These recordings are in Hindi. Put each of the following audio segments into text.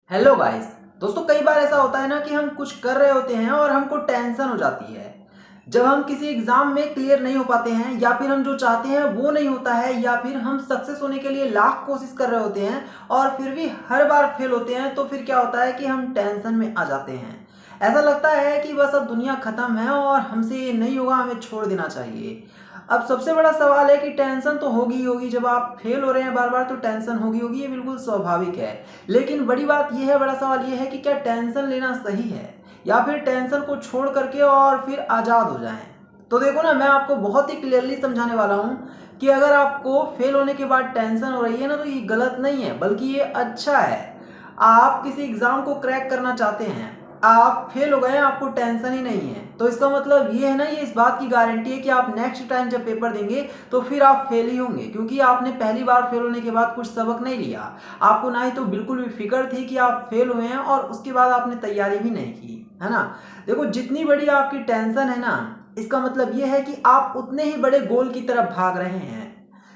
Hello guys. दोस्तों, कई बार ऐसा होता है ना कि हम कुछ कर रहे होते हैं और हमको टेंशन हो जाती है जब हम किसी एग्जाम में क्लियर नहीं हो पाते हैं, या फिर हम जो चाहते हैं वो नहीं होता है, या फिर हम सक्सेस होने के लिए लाख कोशिश कर रहे होते हैं और फिर भी हर बार फेल होते हैं। तो फिर क्या होता है कि हम टेंशन में आ जाते हैं। ऐसा लगता है कि बस अब दुनिया खत्म है और हमसे ये नहीं होगा, हमें छोड़ देना चाहिए। अब सबसे बड़ा सवाल है कि टेंशन तो होगी ही होगी, जब आप फेल हो रहे हैं बार बार तो टेंशन होगी होगी, ये बिल्कुल स्वाभाविक है। लेकिन बड़ी बात यह है, बड़ा सवाल यह है कि क्या टेंशन लेना सही है, या फिर टेंशन को छोड़ करके और फिर आज़ाद हो जाएं। तो देखो ना, मैं आपको बहुत ही क्लियरली समझाने वाला हूँ कि अगर आपको फेल होने के बाद टेंशन हो रही है ना, तो ये गलत नहीं है, बल्कि ये अच्छा है। आप किसी एग्जाम को क्रैक करना चाहते हैं, आप फेल हो गए हैं, आपको टेंशन ही नहीं है, तो इसका मतलब ये है ना, ये इस बात की गारंटी है कि आप नेक्स्ट टाइम जब पेपर देंगे तो फिर आप फेल ही होंगे, क्योंकि आपने पहली बार फेल होने के बाद कुछ सबक नहीं लिया। आपको ना ही तो बिल्कुल भी फिक्र थी कि आप फेल हुए हैं, और उसके बाद आपने तैयारी भी नहीं की, है ना। देखो, जितनी बड़ी आपकी टेंशन है ना, इसका मतलब ये है कि आप उतने ही बड़े गोल की तरफ भाग रहे हैं।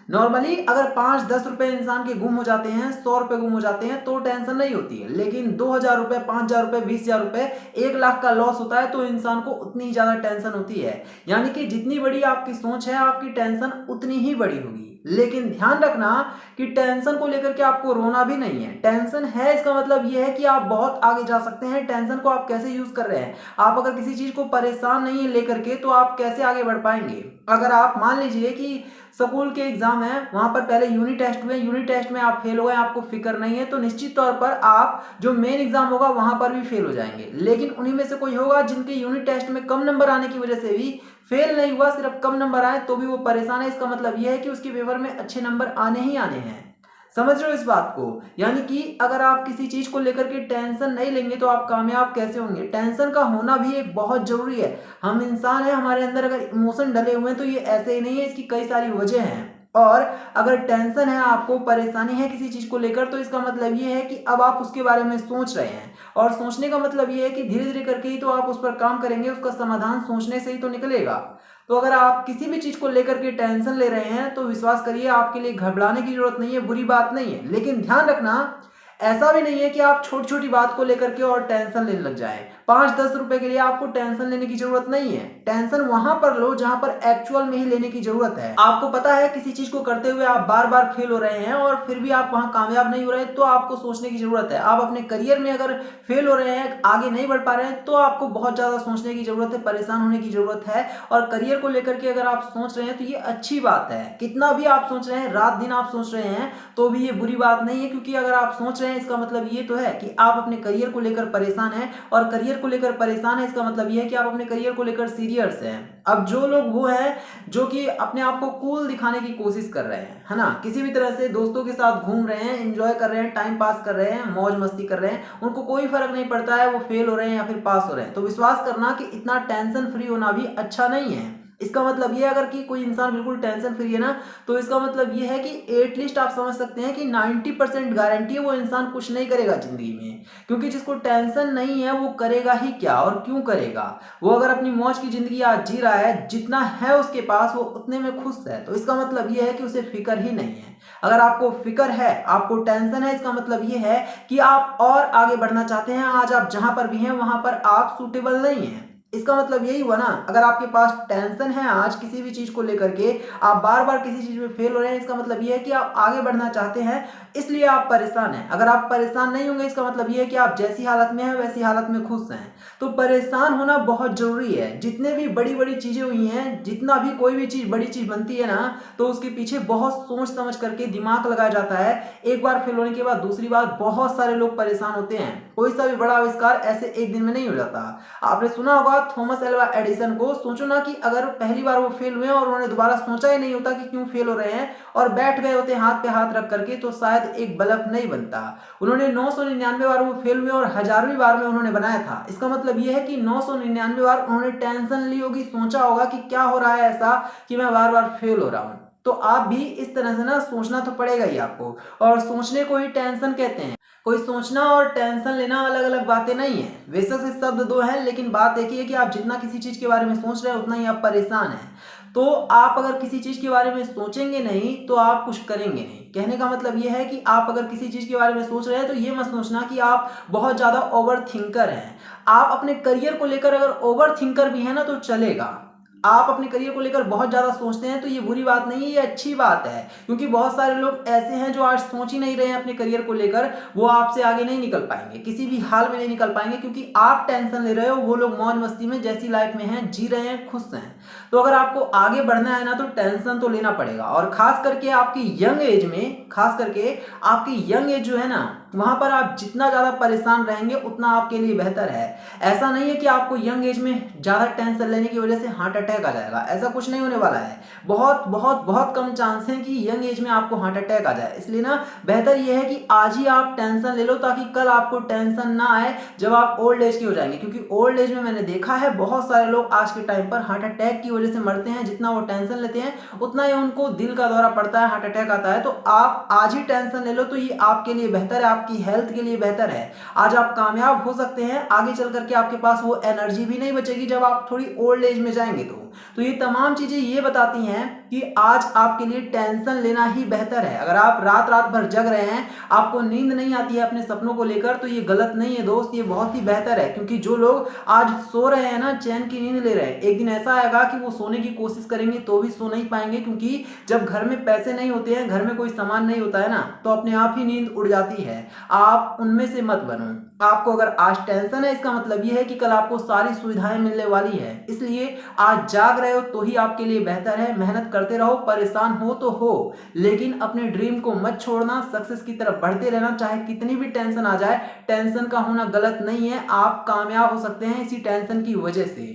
नॉर्मली अगर 5-10 रुपए इंसान के गुम हो जाते हैं, 100 रुपए गुम हो जाते हैं तो टेंशन नहीं होती है, लेकिन 2,000 रुपए, 5,000 रुपए, 20,000 रुपए, 1 लाख का लॉस होता है तो इंसान को उतनी ही ज्यादा टेंशन होती है। यानी कि जितनी बड़ी आपकी सोच है, आपकी टेंशन उतनी ही बड़ी होगी। लेकिन ध्यान रखना कि टेंशन को लेकर के आपको रोना भी नहीं है। टेंशन है, इसका मतलब यह है कि आप बहुत आगे जा सकते हैं। टेंशन को आप कैसे यूज कर रहे हैं, आप अगर किसी चीज को परेशान नहीं है लेकर के, तो आप कैसे आगे बढ़ पाएंगे। अगर आप मान लीजिए कि स्कूल के एग्जाम है, वहां पर पहले यूनिट टेस्ट हुए, यूनिट टेस्ट में आप फेल हो गए, आपको फिक्र नहीं है, तो निश्चित तौर पर आप जो मेन एग्जाम होगा वहां पर भी फेल हो जाएंगे। लेकिन उन्हीं में से कोई होगा जिनके यूनिट टेस्ट में कम नंबर आने की वजह से भी फेल नहीं हुआ, सिर्फ कम नंबर आए तो भी वो परेशान है। इसका मतलब यह है कि उसके पेपर में अच्छे नंबर आने ही आने हैं। समझ रहे हो इस बात को। यानी कि अगर आप किसी चीज को लेकर के टेंशन नहीं लेंगे तो आप कामयाब कैसे होंगे। टेंशन का होना भी एक बहुत जरूरी है। हम इंसान हैं, हमारे अंदर अगर इमोशन डले हुए हैं तो ये ऐसे ही नहीं है, इसकी कई सारी वजह हैं। और अगर टेंशन है, आपको परेशानी है किसी चीज को लेकर, तो इसका मतलब ये है कि अब आप उसके बारे में सोच रहे हैं, और सोचने का मतलब ये है कि धीरे धीरे करके ही तो आप उस पर काम करेंगे, उसका समाधान सोचने से ही तो निकलेगा। तो अगर आप किसी भी चीज को लेकर के टेंशन ले रहे हैं तो विश्वास करिए, आपके लिए घबराने की जरूरत नहीं है, बुरी बात नहीं है। लेकिन ध्यान रखना, ऐसा भी नहीं है कि आप छोटी छोटी बात को लेकर के और टेंशन लेने लग जाएं। 5-10 रुपए के लिए आपको टेंशन लेने की जरूरत नहीं है। टेंशन वहां पर लो जहां पर एक्चुअल में ही लेने की जरूरत है। आपको पता है किसी चीज को करते हुए आप बार बार फेल हो रहे हैं और फिर भी आप वहां कामयाब नहीं हो रहे, तो आपको सोचने की जरूरत है। आप अपने करियर में अगर फेल हो रहे हैं, आगे नहीं बढ़ पा रहे हैं, तो आपको बहुत ज्यादा सोचने की जरूरत है, परेशान होने की जरूरत है। और करियर को लेकर के अगर आप सोच रहे हैं तो ये अच्छी बात है। कितना भी आप सोच रहे हैं, रात दिन आप सोच रहे हैं, तो भी ये बुरी बात नहीं है, क्योंकि अगर आप सोच रहे हैं इसका मतलब ये तो है कि आप अपने करियर को लेकर परेशान हैं, और करियर को लेकर परेशान है इसका मतलब ये है कि आप अपने करियर को लेकर सीरियस हैं। अब जो लोग वो हैं जो कि अपने आप को कूल दिखाने की कोशिश कर रहे हैं, है ना, किसी भी तरह से दोस्तों के साथ घूम रहे हैं, एंजॉय कर रहे हैं, टाइम पास कर रहे हैं, मौज मस्ती कर रहे हैं, उनको कोई फर्क नहीं पड़ता है वो फेल हो रहे हैं या फिर पास हो रहे हैं, तो विश्वास करना कि इतना टेंशन फ्री होना भी अच्छा नहीं है। इसका मतलब ये, अगर कि कोई इंसान बिल्कुल टेंशन फ्री है ना, तो इसका मतलब ये है कि एटलीस्ट आप समझ सकते हैं कि 90% गारंटी है वो इंसान कुछ नहीं करेगा जिंदगी में। क्योंकि जिसको टेंशन नहीं है वो करेगा ही क्या और क्यों करेगा। वो अगर अपनी मौज की जिंदगी आज जी रहा है, जितना है उसके पास वो उतने में खुश है, तो इसका मतलब ये है कि उसे फिक्र ही नहीं है। अगर आपको फिक्र है, आपको टेंशन है, इसका मतलब ये है कि आप और आगे बढ़ना चाहते हैं। आज आप जहां पर भी हैं वहां पर आप सूटेबल नहीं है। इसका मतलब यही हुआ ना। अगर आपके पास टेंशन है आज किसी भी चीज को लेकर के, आप बार बार किसी चीज में फेल हो रहे हैं, इसका मतलब यह है कि आप आगे बढ़ना चाहते हैं, इसलिए आप परेशान हैं। अगर आप परेशान नहीं होंगे, इसका मतलब यह है कि आप जैसी हालत में हैं वैसी हालत में खुश हैं। तो परेशान होना बहुत जरूरी है। जितने भी बड़ी बड़ी चीजें हुई हैं, जितना भी कोई भी चीज बड़ी चीज बनती है ना, तो उसके पीछे बहुत सोच समझ करके दिमाग लगाया जाता है। एक बार फेल होने के बाद दूसरी बार बहुत सारे लोग परेशान होते हैं। कोई सा भी बड़ा आविष्कार ऐसे एक दिन में नहीं हो जाता। आपने सुना होगा थॉमस एल्वा एडिसन को। सोचो ना कि अगर पहली बार वो फेल हुए और उन्होंने दोबारा सोचा ही नहीं होता कि क्यों फेल हो रहे हैं, और बैठ गए होते हाथ पे हाथ रख करके, तो शायद एक बल्ब नहीं बनता। उन्होंने 999 बार वो फेल हुए और 1000वीं बार में उन्होंने बनाया था। इसका मतलब ये है कि 999 बार उन्होंने टेंशन ली होगी, सोचा होगा कि क्या हो रहा है ऐसा कि मैं बार बार फेल हो रहा हूं। तो आप भी इस तरह से ना सोचना तो पड़ेगा ही आपको, और सोचने को ही टेंशन कहते हैं। कोई सोचना और टेंशन लेना अलग अलग बातें नहीं है। बेशक से शब्द दो हैं, लेकिन बात एक ही है कि आप जितना किसी चीज के बारे में सोच रहे हैं उतना ही आप परेशान हैं। तो आप अगर किसी चीज के बारे में सोचेंगे नहीं तो आप कुछ करेंगे नहीं। कहने का मतलब ये है कि आप अगर किसी चीज़ के बारे में सोच रहे हैं तो ये मत सोचना कि आप बहुत ज़्यादा ओवर थिंकर हैं। आप अपने करियर को लेकर अगर ओवर थिंकर भी हैं ना तो चलेगा। आप अपने करियर को लेकर बहुत ज़्यादा सोचते हैं तो ये बुरी बात नहीं है, ये अच्छी बात है, क्योंकि बहुत सारे लोग ऐसे हैं जो आज सोच ही नहीं रहे हैं अपने करियर को लेकर, वो आपसे आगे नहीं निकल पाएंगे, किसी भी हाल में नहीं निकल पाएंगे, क्योंकि आप टेंशन ले रहे हो, वो लोग मौज मस्ती में जैसी लाइफ में हैं जी रहे हैं, खुश हैं। तो अगर आपको आगे बढ़ना है ना तो टेंशन तो लेना पड़ेगा, और खास करके आपकी यंग एज में, खास करके आपकी यंग एज जो है ना, वहां पर आप जितना ज्यादा परेशान रहेंगे उतना आपके लिए बेहतर है। ऐसा नहीं है कि आपको यंग एज में ज्यादा टेंशन लेने की वजह से हार्ट अटैक आ जाएगा, ऐसा कुछ नहीं होने वाला है। बहुत बहुत बहुत कम चांस है कि यंग एज में आपको हार्ट अटैक आ जाए। इसलिए ना बेहतर यह है कि आज ही आप टेंशन ले लो, ताकि कल आपको टेंशन ना आए जब आप ओल्ड एज के हो जाएंगे। क्योंकि ओल्ड एज में मैंने देखा है बहुत सारे लोग आज के टाइम पर हार्ट अटैक की वजह से मरते हैं। जितना वो टेंशन लेते हैं उतना ही उनको दिल का दौरा पड़ता है, हार्ट अटैक आता है। तो आप आज ही टेंशन ले लो तो ये आपके लिए बेहतर है, आपकी हेल्थ के लिए बेहतर है। आज आप कामयाब हो सकते हैं, आगे चल करके आपके पास वो एनर्जी भी नहीं बचेगी जब आप थोड़ी ओल्ड एज में जाएंगे। तो ये तमाम चीजें ये बताती हैं कि आज आपके लिए टेंशन लेना ही बेहतर है। अगर आप रात रात भर जग रहे हैं, आपको नींद नहीं आती है अपने सपनों को लेकर, तो ये गलत नहीं है दोस्त, ये बहुत ही बेहतर है। क्योंकि जो लोग आज सो रहे हैं ना, चैन की नींद ले रहे हैं, एक दिन ऐसा आएगा कि वो सोने की कोशिश करेंगे तो भी सो नहीं पाएंगे। क्योंकि जब घर में पैसे नहीं होते हैं, घर में कोई सामान नहीं होता है ना, तो अपने आप ही नींद उड़ जाती है। आप उनमें से मत बनो। आपको अगर आज टेंशन है, इसका मतलब यह है कि कल आपको सारी सुविधाएं मिलने वाली है। इसलिए आज जाग रहे हो तो ही आपके लिए बेहतर है। मेहनत करते रहो, परेशान हो तो हो, लेकिन अपने ड्रीम को मत छोड़ना, सक्सेस की तरफ बढ़ते रहना। चाहे कितनी भी टेंशन आ जाए, टेंशन का होना गलत नहीं है, आप कामयाब हो सकते हैं इसी टेंशन की वजह से।